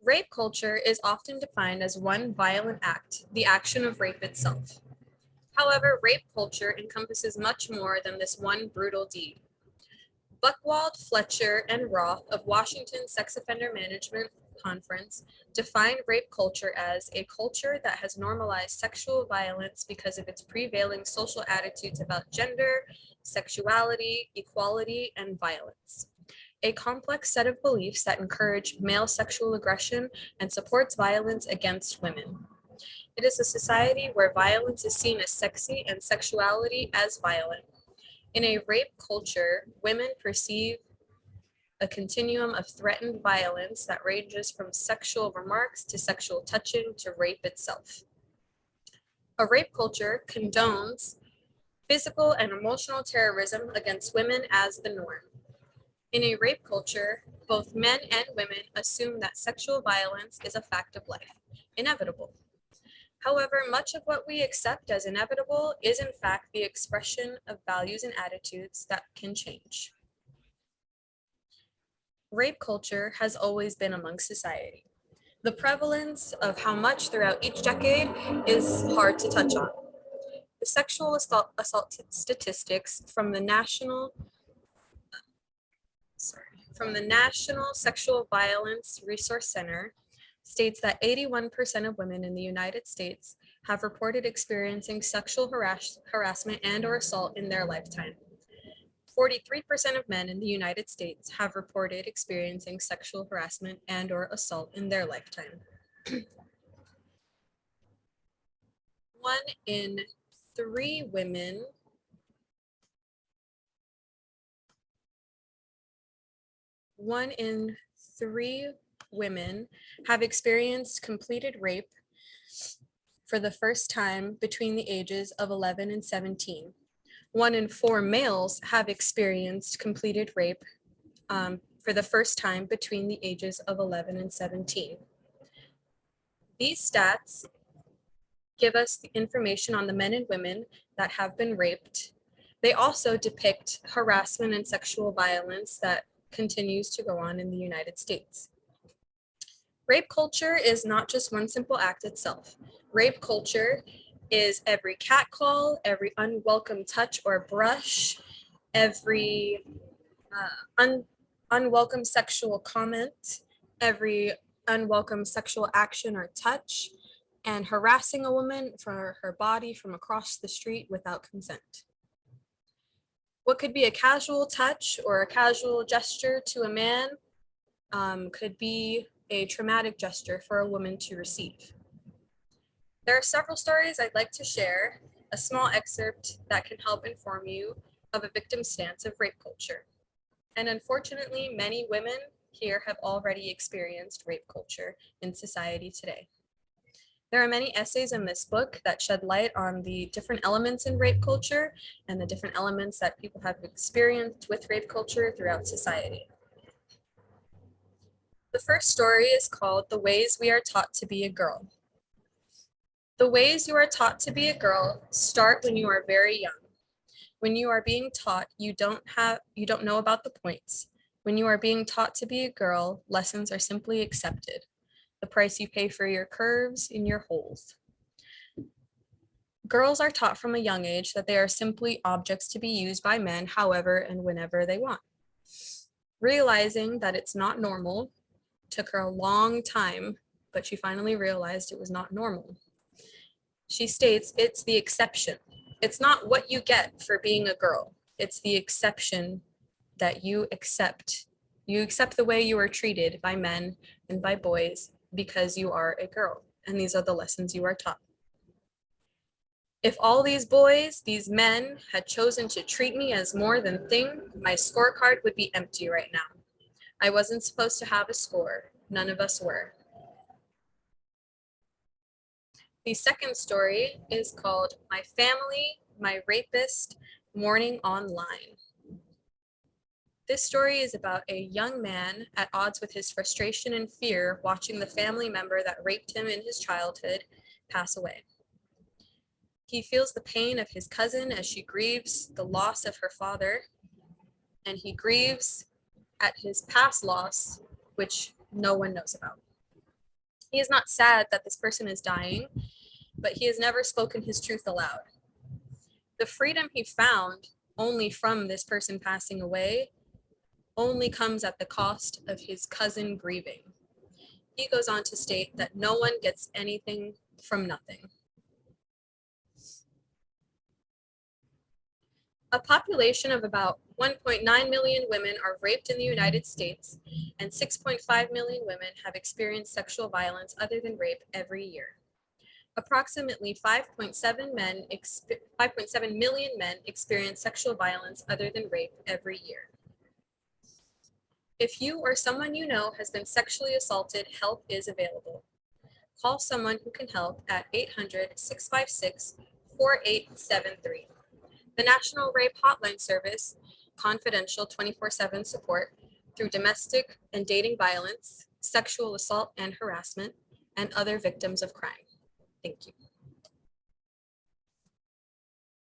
Rape culture is often defined as one violent act, the action of rape itself. However, rape culture encompasses much more than this one brutal deed. Buchwald, Fletcher, and Roth of Washington Sex Offender Management Conference defined rape culture as a culture that has normalized sexual violence because of its prevailing social attitudes about gender, sexuality, equality, and violence. A complex set of beliefs that encourage male sexual aggression and supports violence against women. It is a society where violence is seen as sexy and sexuality as violent. In a rape culture, women perceive a continuum of threatened violence that ranges from sexual remarks to sexual touching to rape itself. A rape culture condones physical and emotional terrorism against women as the norm. In a rape culture, both men and women assume that sexual violence is a fact of life, inevitable. However, much of what we accept as inevitable is in fact the expression of values and attitudes that can change. Rape culture has always been among society. The prevalence of how much throughout each decade is hard to touch on. The sexual assault statistics from the National Sexual Violence Resource Center states that 81% of women in the United States have reported experiencing sexual harassment and or assault in their lifetime. 43% of men in the United States have reported experiencing sexual harassment and or assault in their lifetime. One in three women have experienced completed rape for the first time between the ages of 11 and 17. 1 in 4 males have experienced completed rape for the first time between the ages of 11 and 17. These stats give us the information on the men and women that have been raped. They also depict harassment and sexual violence that continues to go on in the United States. Rape culture is not just one simple act itself. Rape culture is every catcall, every unwelcome touch or brush, every unwelcome sexual comment, every unwelcome sexual action or touch, and harassing a woman for her body from across the street without consent. What could be a casual touch or a casual gesture to a man could be a traumatic gesture for a woman to receive. There are several stories I'd like to share, a small excerpt that can help inform you of a victim's stance of rape culture. And unfortunately, many women here have already experienced rape culture in society today. There are many essays in this book that shed light on the different elements in rape culture and the different elements that people have experienced with rape culture throughout society. The first story is called "The Ways We Are Taught to Be a Girl." The ways you are taught to be a girl start when you are very young. When you are being taught, you don't know about the points. When you are being taught to be a girl, lessons are simply accepted. The price you pay for your curves and your holes. Girls are taught from a young age that they are simply objects to be used by men however and whenever they want. Realizing that it's not normal took her a long time, but she finally realized it was not normal. She states it's the exception. It's not what you get for being a girl. It's the exception that you accept. You accept the way you are treated by men and by boys because you are a girl. And these are the lessons you are taught. If all these boys, these men, had chosen to treat me as more than thing, my scorecard would be empty right now. I wasn't supposed to have a score. None of us were. The second story is called "My Family, My Rapist, Mourning Online." This story is about a young man at odds with his frustration and fear watching the family member that raped him in his childhood pass away. He feels the pain of his cousin as she grieves the loss of her father, and he grieves at his past loss, which no one knows about. He is not sad that this person is dying, but he has never spoken his truth aloud. The freedom he found only from this person passing away only comes at the cost of his cousin grieving. He goes on to state that no one gets anything from nothing. A population of about 1.9 million women are raped in the United States, and 6.5 million women have experienced sexual violence other than rape every year. Approximately 5.7 million men experience sexual violence other than rape every year. If you or someone you know has been sexually assaulted, help is available. Call someone who can help at 800-656-4873. The National Rape Hotline Service, confidential 24/7 support through domestic and dating violence, sexual assault and harassment, and other victims of crime. Thank you.